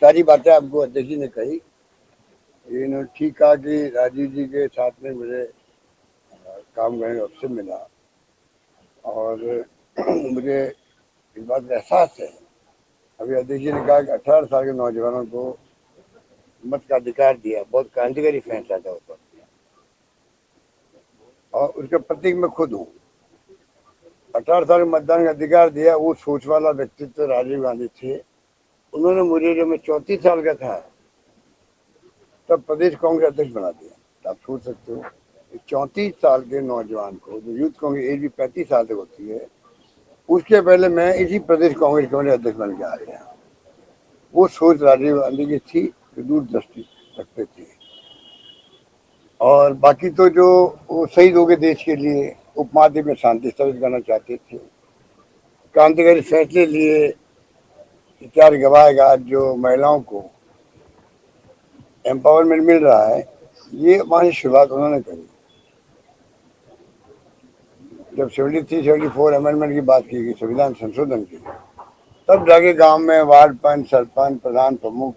सारी बातें आपको अध्यक्ष जी ने कही। इन्होंने ठीक कहा कि राजीव जी के साथ में मुझे काम करने का अवसर मिला और मुझे इस बात का एहसास है। अभी अध्यक्ष जी ने कहा कि 18 साल के नौजवानों को मत का अधिकार दिया, बहुत क्रांतिकारी फैसला था उस वक्त और उसके प्रतीक मैं खुद हूँ। 18 साल के मतदान का अधिकार दिया, वो सोच वाला व्यक्तित्व राजीव गांधी थे। उन्होंने मुझे जब मैं 34 साल का था तब प्रदेश कांग्रेस अध्यक्ष बना दिया। तो आप सोच सकते हो 34 साल के नौजवान को, जो यूथ कांग्रेस एज भी 35 साल तक होती है, उसके पहले मैं इसी प्रदेश कांग्रेस कमेटी अध्यक्ष बन के आ गया। वो सोच राजीव गांधी की थी कि दूरदृष्टि रखते थे। और बाकी तो जो वो शहीद हो गए देश के लिए, उपमहाद्वीप में शांति स्थापित करना चाहते थे, क्रांतिकारी फैसले लिए, इतिहास गवाएगा जो महिलाओं को एम्पावरमेंट मिल रहा है, ये वहाँ शुरुआत उन्होंने करी। जब 73-74 अमेंडमेंट की बात की गई, संविधान संशोधन की, तब जाके गांव में वार्ड पंच, सरपंच, प्रधान, प्रमुख,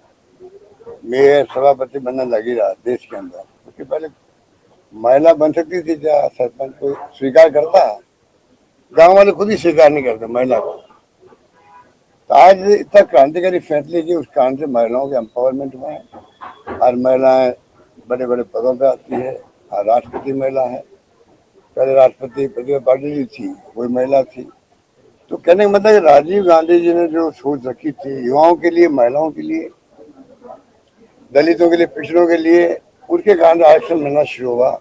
मेयर, सभापति बनने लगी रहा देश के अंदर। उसके पहले महिला बन सकती थी क्या? सरपंच को स्वीकार करता? गांव वाले खुद ही स्वीकार नहीं करते महिला को। तो आज इतना क्रांतिकारी फैसले किए, उस कारण से महिलाओं के एम्पावरमेंट हुआ है। आज महिलाएं बड़े बड़े पदों पर आती है। आज राष्ट्रपति महिला है, पहले राष्ट्रपति प्रतिभा पाटिल जी थी, वही महिला थी। तो कहने का मतलब राजीव गांधी जी ने जो सोच रखी थी युवाओं के लिए, महिलाओं के लिए, दलितों के लिए, पिछड़ों के लिए, उसके कारण आरक्षण मिलना शुरू हुआ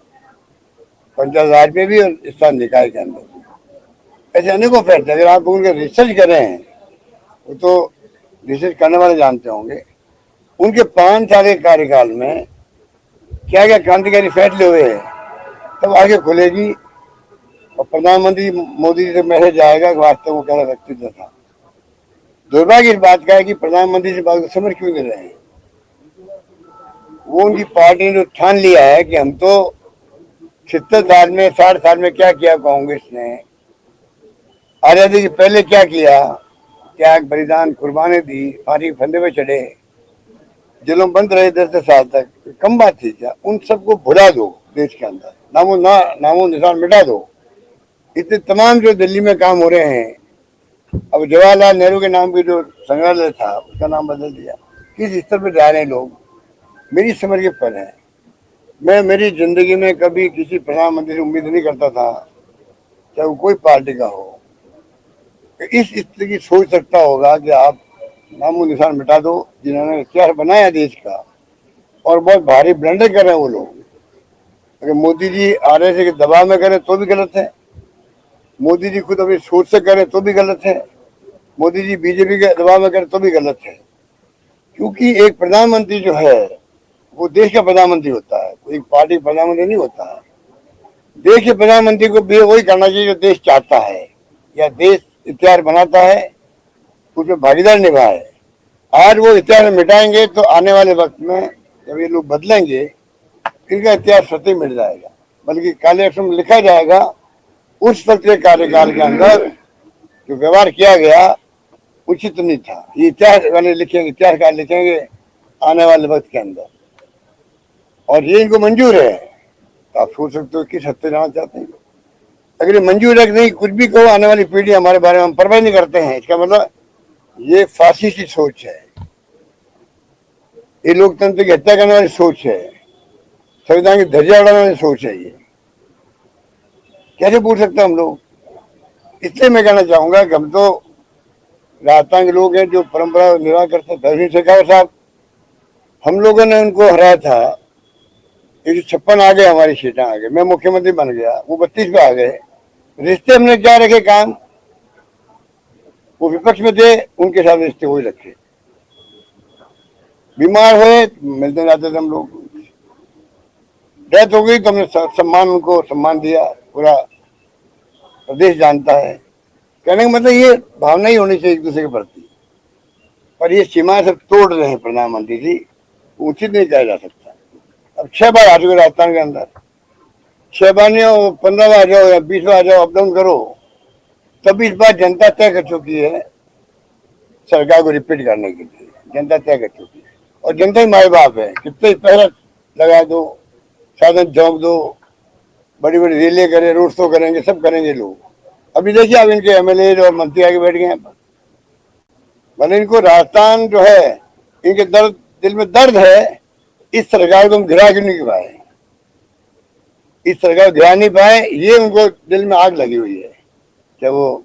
पंचायत राज में भी और स्थानीय निकाय के अंदर। ऐसे अनेकों फैसले अगर आप उनके रिसर्च कर रहे हैं, वो तो रिसर्च करने वाले जानते होंगे, उनके 5 साल के कार्यकाल में क्या क्या क्रांतिकारी फैसले हुए हैं, तब आगे खुलेगी। और प्रधानमंत्री मोदी जी से मैसेज आएगा कि वास्तव वो कैसा व्यक्तित्व था। दुर्भाग्य इस बात का है कि प्रधानमंत्री जी बात को समझ क्यों नहीं रहे हैं। वो उनकी पार्टी ने जो ठान लिया है कि हम तो 76 साल में, 60 साल में क्या किया कांग्रेस ने, आजादी के पहले क्या किया, त्याग, बलिदान, कुर्बानी दी, फांसी फंदे पे चढ़े, जुल्म बंद रहे 10 साल तक, कम बात थी क्या? उन सबको भुला दो, देश के अंदर नामो निशान मिटा दो। इतने तमाम जो दिल्ली में काम हो रहे हैं, अब जवाहरलाल नेहरू के नाम की जो संग्रहालय था उसका नाम बदल दिया। किस स्तर पर जा रहे हैं लोग, मेरी समझ के पर है। मैं मेरी जिंदगी में कभी किसी प्रधानमंत्री से उम्मीद नहीं करता था, चाहे वो कोई पार्टी का हो, इस स्थिति की सोच सकता होगा कि आप नामो निशान मिटा दो जिन्होंने इतिहास बनाया देश का। और बहुत भारी ब्लंडर कर रहे हैं वो लोग। अगर मोदी जी आरएसएस के दबाव में करें तो भी गलत है, मोदी जी खुद अपनी सोच से करें तो भी गलत है, मोदी जी बीजेपी के दबाव में करें तो भी गलत है। क्योंकि एक प्रधानमंत्री जो है वो देश का प्रधानमंत्री होता है, कोई पार्टी का प्रधानमंत्री नहीं होता है। देश के प्रधानमंत्री को भी वही करना चाहिए जो देश चाहता है या देश इतिहास बनाता है, उसमें भागीदार निभाए। आज वो इतिहास मिटाएंगे तो आने वाले वक्त में जब ये लोग बदलेंगे, इनका इतिहास सत्य मिट जाएगा, बल्कि काले अक्षर में लिखा जाएगा उस वक्त के कार्यकाल के अंदर जो व्यवहार किया गया उचित नहीं था। ये इतिहास वाले लिखेंगे, इतिहासकार लिखेंगे आने वाले वक्त के अंदर, और ये इनको मंजूर है। तो आप सोच सकते हो किस हद तक जाना चाहते हैं। अगर ये मंजूर है कि नहीं, कुछ भी कहो, आने वाली पीढ़ी हमारे बारे में हम परवाह नहीं करते हैं, इसका मतलब ये फासिस्ट की सोच है, ये लोकतंत्र की हत्या करने वाली सोच है, संविधान की धज्जियां उड़ाने वाली सोच है। ये कैसे पूछ सकते हैं हम लोग। इसलिए मैं कहना चाहूंगा कि हम तो राजस्थान के लोग हैं जो परंपरा निर्वाह करते हैं। धर्मवीर शेखावत साहब, हम लोगों ने उनको हराया था, 156 आ गए, हमारी सीटें आ गई, मैं मुख्यमंत्री बन गया, वो 32 पे आ गए। रिश्ते हमने क्या रखे काम, वो विपक्ष में थे, उनके साथ रिश्ते वही रखे। बीमार हुए मिलते जाते थे हम लोग, डेथ हो गई तो हमने सम्मान, उनको सम्मान दिया, पूरा प्रदेश जानता है। कहने का मतलब ये भावना ही होनी चाहिए एक दूसरे के प्रति। पर ये सीमा सब तोड़ रहे हैं प्रधानमंत्री जी, उचित नहीं कहा जा सकता। अब 6 बार आ चुके राजस्थान के अंदर, 6 बार नहीं हो, 15 बार आ जाओ या 20 बार आ जाओ, अप डाउन करो, तब इस बार जनता तय कर चुकी है सरकार को रिपीट करने के लिए। जनता तय कर चुकी है और जनता ही माए बाप है। कितने पहले लगा दो, साधन झोंक दो, बड़ी बड़ी रैली करें, रोड शो करेंगे, सब करेंगे लोग। अभी देखिए अब इनके एमएलए और मंत्री आगे बैठ गए हैं। भले इनको राजस्थान जो है, इनके दर्द, दिल में दर्द है, इस सरकार को हम गिरा क्यों नहीं पाए, इस सरकार को गिरा नहीं पाए, ये उनको दिल में आग लगी हुई है। चाहे वो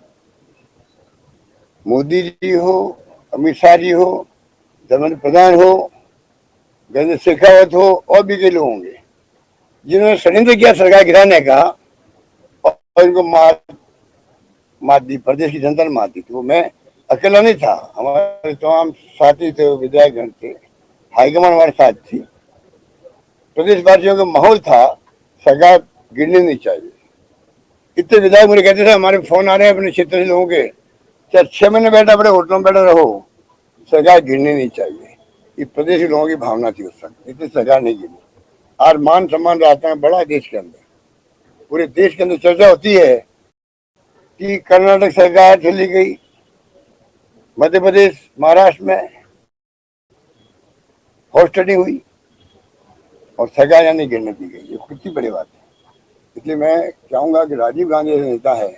मोदी जी हो, अमित शाह जी हो, धर्मेंद्र प्रधान हो, गजेंद्र शेखावत हो, और भी कई लोग होंगे जिन्होंने षड्यंत्र किया सरकार गिराने का और इनको मार दी, प्रदेश की जनता ने मार दी। तो मैं अकेला नहीं था, हमारे तमाम साथी थे, विधायकगण थे, हाईकमान हमारे साथ थी, प्रदेशवासियों का माहौल था, सरकार गिरनी नहीं चाहिए। इतने विधायक मुझे कहते थे, हमारे फोन आ रहे हैं अपने क्षेत्र से लोगों के, चाहे 6 महीने बैठा बड़े होटलों में बैठे रहो, सरकार गिरनी नहीं चाहिए। ये प्रदेश के लोगों की भावना थी उस समय, इतनी सरकार नहीं गिरी। आज मान सम्मान रहता है बड़ा देश के अंदर, पूरे देश के अंदर चर्चा होती है कि कर्नाटक सरकार चली गई, मध्य प्रदेश, महाराष्ट्र में होस्टेडिंग हुई और सरकार यानी गिरने दी गई। ये कितनी बड़ी बात है। इसलिए मैं चाहूंगा कि राजीव गांधी जैसे नेता है,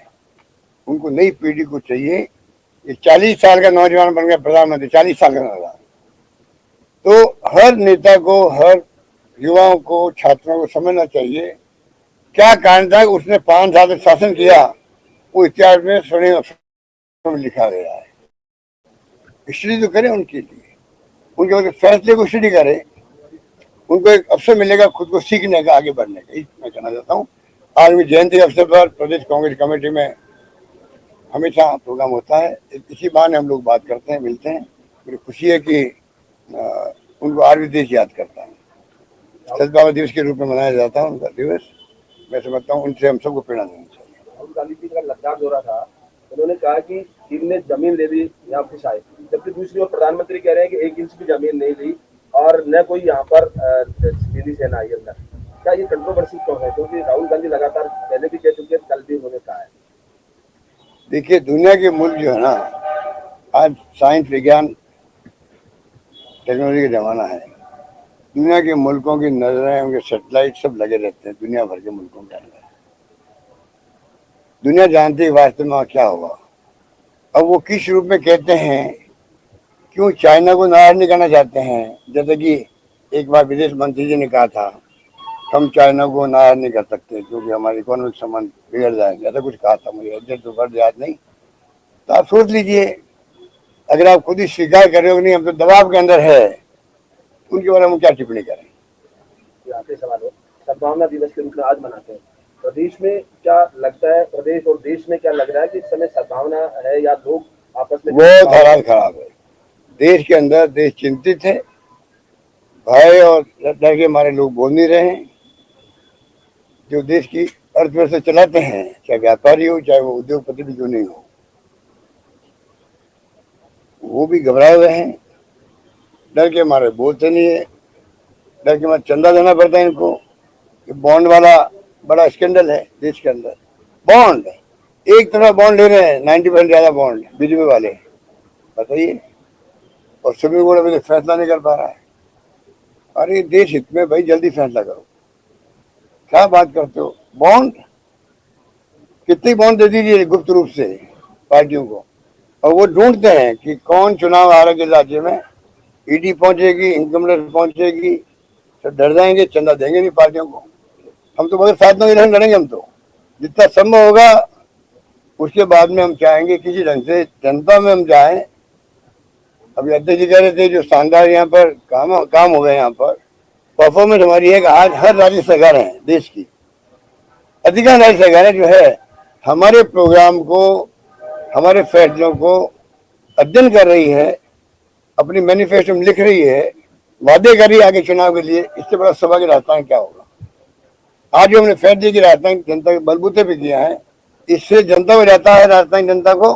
उनको नई पीढ़ी को चाहिए। ये 40 साल का नौजवान बन गया प्रधानमंत्री, 40 साल का नौजवान, तो हर नेता को, हर युवाओं को, छात्रों को समझना चाहिए क्या कारण था उसने 5 साल तक शासन किया। वो इतिहास में स्वर्णिम अक्षरों में लिखा गया है। स्टडी तो करें उनके लिए, उनके फैसले को स्टडी करें, उनको एक अवसर मिलेगा खुद को सीखने का, आगे बढ़ने का। मैं कहना चाहता हूँ। आज भी जयंती अवसर पर प्रदेश कांग्रेस कमेटी में हमेशा प्रोग्राम होता है, इसी बहाने हम लोग बात करते हैं, मिलते हैं। मुझे खुशी है कि उनको आज भी देश याद करता है। सद्भावना दिवस के रूप में मनाया जाता है उनका दिवस। मैं समझता हूँ उनसे हम सबको प्रेरणा लेनी चाहिए। राहुल गांधी जी का लद्दाख दौरा था, उन्होंने कहा कि चीन ने जमीन ले ली यहाँ पे शायद, जबकि दूसरी ओर प्रधानमंत्री कह रहे हैं कि 1 इंच भी जमीन नहीं ली और न कोई यहाँ पर चीनी सेना आई अंदर। क्या ये कंट्रोवर्सी क्यों है? क्योंकि राहुल गांधी लगातार पहले भी कह चुके हैं, कल भी उन्होंने कहा है। देखिए, दुनिया के मुल्क जो है ना, आज साइंस, विज्ञान, टेक्नोलॉजी का जमाना है। दुनिया के मुल्कों की नजरें, उनके सैटेलाइट सब लगे रहते हैं दुनिया भर के मुल्कों के अंदर। दुनिया जानती है वास्तव में क्या होगा। अब वो किस रूप में कहते हैं, क्यों चाइना को नाराज नहीं करना चाहते हैं? जैसे कि एक बार विदेश मंत्री जी ने कहा था, हम चाइना को नाराज नहीं कर सकते क्योंकि हमारे इकोनॉमिक संबंध बिगड़ जाएंगे, ऐसा कुछ कहा था। मुझे एग्जैक्ट तो वर्ड याद नहीं। तो आप सोच लीजिए, अगर आप खुद ही स्वीकार कर रहे हो नहीं हम तो दबाव के अंदर है, उनके बारे में क्या टिप्पणी करें? आखिरी सवाल है, सद्भावना दिवस के रूप में आज मनाते हैं, प्रदेश में क्या लगता है, प्रदेश और देश में क्या लग रहा है कि इस समय सद्भावना है या लोग आपस में? बहुत हालात खराब है देश के अंदर। देश चिंतित है, भय और डर के मारे लोग बोल नहीं रहे हैं। जो देश की अर्थव्यवस्था चलाते हैं, चाहे व्यापारी हो, चाहे वो उद्योगपति भी क्यों नहीं हो, वो भी घबराए हुए हैं, डर के मारे बोलते नहीं है, डर के मारे चंदा देना पड़ता है इनको। बॉन्ड वाला बड़ा स्कैंडल है देश के अंदर। बॉन्ड, एक तरफ बॉन्ड ले रहे हैं, 90% ज्यादा बॉन्ड बीजेपी वाले, बताइए। और सुप्रीम कोर्ट अभी फैसला नहीं कर पा रहा है। अरे देश हित में भाई जल्दी फैसला करो, क्या बात करते हो? बॉन्ड, कितनी बॉन्ड दे दीजिए गुप्त रूप से पार्टियों को, और वो ढूंढते हैं कि कौन चुनाव आ रहा है राज्य में, ईडी पहुंचेगी, इनकम टैक्स पहुंचेगी, तो डर जाएंगे, चंदा देंगे नहीं पार्टियों को। हम तो मगर 7 में इलेक्शन लड़ेंगे, हम तो जितना संभव होगा। उसके बाद में हम चाहेंगे किसी ढंग से जनता में हम जाएं। अभी अध्यक्ष जी कह रहे थे जो शानदार यहाँ पर काम हो गए, यहाँ पर परफॉर्मेंस हमारी है कि आज हर राज्य सरकार है देश की, अधिकांश राज्य सरकारें जो है हमारे प्रोग्राम को, हमारे फैसलों को अध्ययन कर रही है, अपनी मैनिफेस्टो में लिख रही है, वादे कर रही है आगे चुनाव के लिए। इससे बड़ा सभा की राजस्थान क्या होगा? आज जो हमने फैसले की राजस्थान जनता के बलबूते पे किया है, इससे जनता को रहता है, राजस्थान जनता को,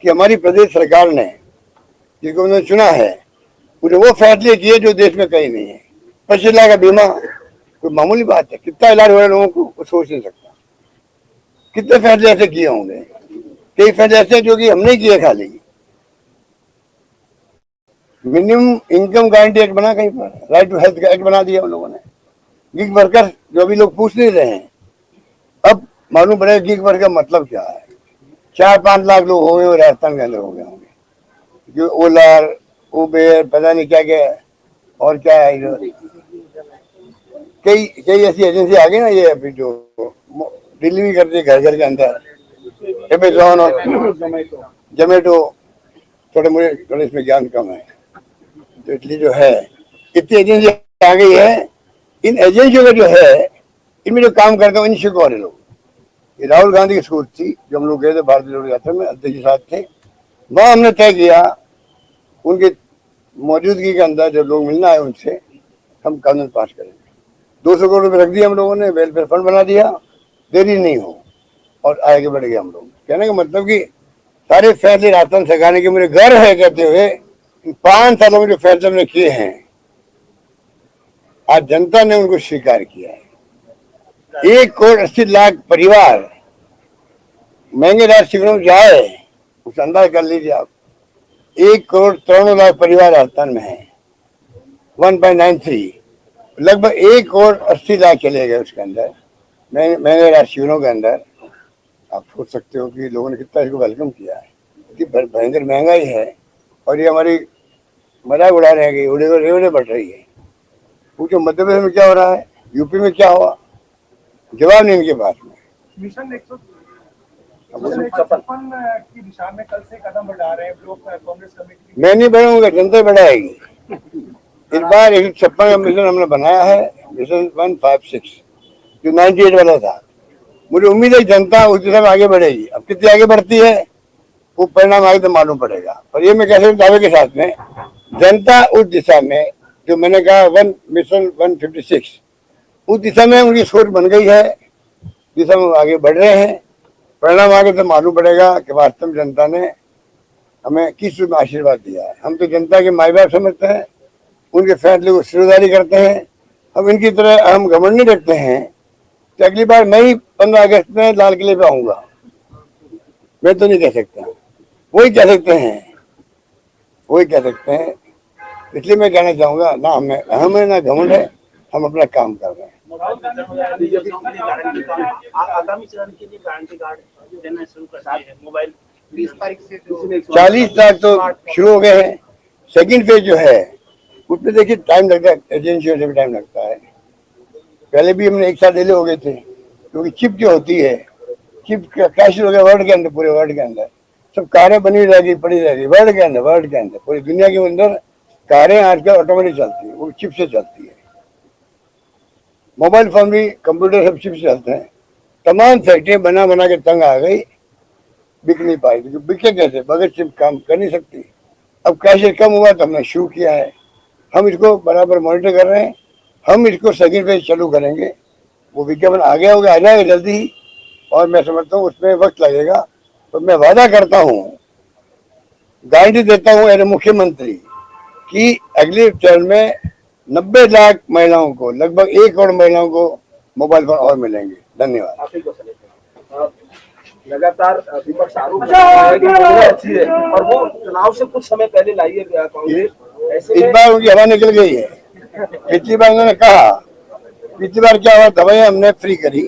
कि हमारी प्रदेश सरकार ने जिसको उन्होंने चुना है, पूरे वो फैसले किए जो देश में कहीं नहीं है। 25 लाख का बीमा कोई मामूली बात है? कितना इलाज हो रहा है लोगों को, वो सोच नहीं सकता। कितने फैसले ऐसे किए होंगे, कई फैसले ऐसे जो कि हमने किए खाली। मिनिमम इनकम गारंटी एक्ट बना कहीं पर, राइट टू हेल्थ का एक्ट बना दिया उन लोगों ने। गिग वर्कर जो अभी लोग पूछ नहीं रहे हैं, अब मालूम पड़ेगा गिग वर्कर का मतलब क्या है। 4-5 लाख लोग हो गए और राजस्थान के अंदर हो गए होंगे, जो ओला, उबेर, पता नहीं क्या क्या और क्या है इधर। कई कई ऐसी एजेंसी आ गई ना, ये अभी जो डिलीवरी करती है घर घर के अंदर, अमेजोन और जोमेटो। थोड़े इसमें ज्ञान कम है, तो इसलिए जो है इतनी एजेंसी आ गई है। इन एजेंसियों का जो है, इनमें जो काम करते हैं इन शिको वाले लोग। ये राहुल गांधी की सोच थी, जब हम लोग गए थे भारतीय जोड़ो यात्रा में, अध्यक्ष साहब थे, वहां हमने तय किया उनकी मौजूदगी के अंदर जब लोग मिलना है उनसे हम कानून पास करेंगे। 200 करोड़ रुपये रख दिया हम लोगों ने, वेलफेयर फंड बना दिया, देरी नहीं हो, और आगे बढ़ गए हम लोग। कहने का मतलब कि सारे फैसले राजस्थान सरकार के मुझे गर्व है कहते हुए, इन 5 सालों में जो फैसले हमने किए हैं, आज जनता ने उनको स्वीकार किया है। 1,80,00,000 परिवार महंगे राज शिविरों में जाए, उस अंदाज कर लीजिए आप। 1,93,00,000 परिवार राजस्थान में है, 1.93, लगभग 1,80,00,000 चले गए उसके अंदर, महंगे राज शिविरों के अंदर। आप सोच सकते हो कि लोगों ने कितना इसको वेलकम किया है, कि भयंकर महंगाई है और ये हमारी मजाक उड़ा रहे हैं कि रेवड़े बढ़ रही है। पूछो मध्य प्रदेश में क्या हो रहा है, यूपी में क्या हुआ, जवाब नहीं इनके पास में। मिशन 156 की दिशा में कल से कदम बढ़ा रहे हैं लोग, कांग्रेस कमेटी। मैं नहीं बढ़ाऊंगा, जनता ही बढ़ाएगी। इस बार 156 का मिशन हमने बनाया है, मिशन 156 जो 98 वाला था। मुझे उम्मीद है जनता उस दिशा में आगे बढ़ेगी। अब कितनी आगे बढ़ती है वो परिणाम आगे तो मालूम पड़ेगा, पर ये मैं कैसे दावे के साथ में, जनता उस दिशा में जो मैंने कहा मिशन 156, उस दिशा में उनकी सोच बन गई है, दिशा में आगे बढ़ रहे हैं। परिणाम आगे तो मालूम पड़ेगा कि वास्तव में जनता ने हमें किस रूप में आशीर्वाद दिया है। हम तो जनता के माई बाप समझते हैं, उनके फैसले को सिरदारी करते हैं। हम इनकी तरह हम घमंड नहीं रखते हैं तो अगली बार मैं ही 15 अगस्त में लाल किले पे आऊंगा, मैं तो नहीं कह सकता, वही कह सकते हैं, वही कह सकते हैं। इसलिए मैं कहना चाहूंगा, ना हमें अहम है ना घमंड है, हम अपना काम कर रहे हैं। आगामी चरण के लिए गारंटी कार्ड देना शुरू कर दिए हैं। मोबाइल 20 तारीख से 40 लाख तो शुरू हो गए हैं। सेकंड फेज जो है उसमें देखिए टाइम लगता है, एजेंसियों से भी टाइम लगता है। पहले भी हमने 1 साल डिले हो गए थे, क्योंकि चिप जो होती है, चिप कैश हो गया वर्ल्ड के अंदर, पूरे वर्ल्ड के अंदर सब कारें बनी रहेगी, पड़ी रहेगी वर्ल्ड के अंदर, पूरी दुनिया के अंदर कारें आजकल ऑटोमेटिक चलती है, वो चिप से चलती है। मोबाइल फोन भी, कंप्यूटर सब चिप से चलते हैं। तमाम फैक्ट्रियां बना बना के तंग आ गई, बिक नहीं पाई, बिके कैसे, बगैर चिप काम कर नहीं सकती। अब कैसे कम हुआ तो हमने शुरू किया है, हम इसको बराबर मॉनिटर कर रहे हैं। हम इसको सेकंड फेज चालू करेंगे, वो विज्ञापन आ गया होगा, आ जाएगा जल्दी ही, और मैं समझता हूँ उसमें वक्त लगेगा। तो मैं वादा करता हूँ, गारंटी देता हूँ एज मुख्यमंत्री कि अगले चरण में 90 लाख महिलाओं को, लगभग 1 करोड़ महिलाओं को मोबाइल फोन और मिलेंगे। धन्यवाद। आप ही को लगातार विपक्ष आरोप लगा रहा है कि योजना अच्छी है और वो चुनाव से कुछ समय पहले लाई है कांग्रेस। ऐसे इस बार उनकी हवा निकल गई है। पिछली बार उन्होंने कहा, पिछली बार क्या हुआ, दवाइयां हमने फ्री करी,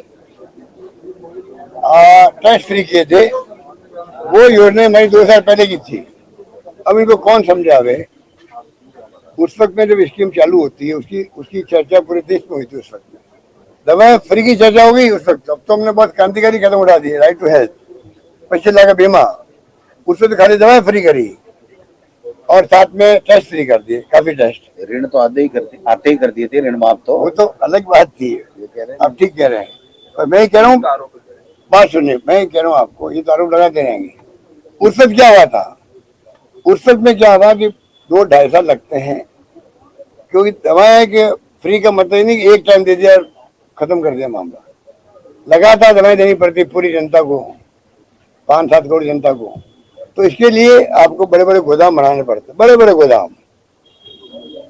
टेस्ट फ्री किए थे, वो योजना हमारी 2 साल पहले की थी। अब इनको कौन समझावे। उस वक्त में जब स्कीम चालू होती है उसकी चर्चा पूरे देश में हुई थी। उस वक्त में दवाएं फ्री की चर्चा हो गई उस वक्त। अब तो हमने बहुत क्रांतिकारी कदम उठा दिए, राइट टू हेल्थ, 25 लाख का बीमा, उसमें तो खाली दवाएं फ्री करी और साथ में टेस्ट फ्री कर दिए, काफी टेस्ट। ऋण तो आते ही कर दिए थे, ऋण माफ तो वो तो अलग बात थी, आप ठीक कह रहे हैं। पर मैं ही कह रहा हूँ, बात सुनिए, मैं ही कह रहा हूँ आपको, ये तो आरोप लगाते रहेंगे। उस वक्त क्या हुआ था, उस वक्त में क्या हुआ कि 2-2.5 साल लगते हैं, क्योंकि दवाएं के फ्री का मतलब नहीं कि एक टाइम दे दिया और खत्म कर दिया मामला। लगातार दवाएं देनी पड़ती पूरी जनता को, 5-7 करोड़ जनता को। तो इसके लिए आपको बड़े बड़े गोदाम बनाने पड़ते, बड़े बड़े गोदाम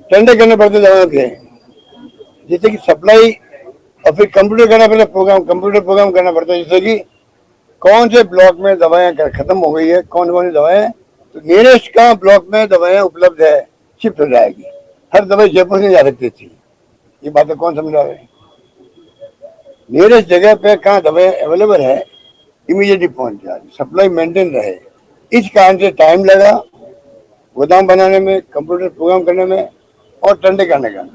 टेंडर करने पड़ते दवाओं के, जिससे कि सप्लाई, और फिर कंप्यूटर करना पड़ता, कंप्यूटर प्रोग्राम करना पड़ता है, जैसे कि कौन से ब्लॉक में दवाएं खत्म हो गई है, कौन कौन सी दवाएं, तो नियरेस्ट का ब्लॉक में दवाएं उपलब्ध है, शिफ्ट हो जाएगी। हर दवाई जयपुर से जा सकती थी, ये बातें कौन समझा रहे हैं? नियरेस्ट जगह पे कहाँ दवाई अवेलेबल है इमीडिएटली पहुंच जाए, सप्लाई मेंटेन रहे। इस कारण से टाइम लगा गोदाम बनाने में, कंप्यूटर प्रोग्राम करने में और टेंडर करने का।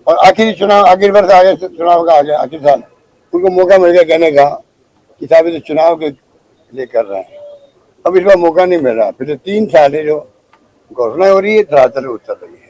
और आखिरी चुनाव, आखिरी वर्ष आ गया, चुनाव का आ गया आखिरी साल, उनको मौका मिल गया कहने का कि साहब ये तो चुनाव के लिए कर रहे हैं। अब इस बार मौका नहीं मिल रहा, फिर 3 साल है जो घोषणा हो रही है, धरातल उतर रही है।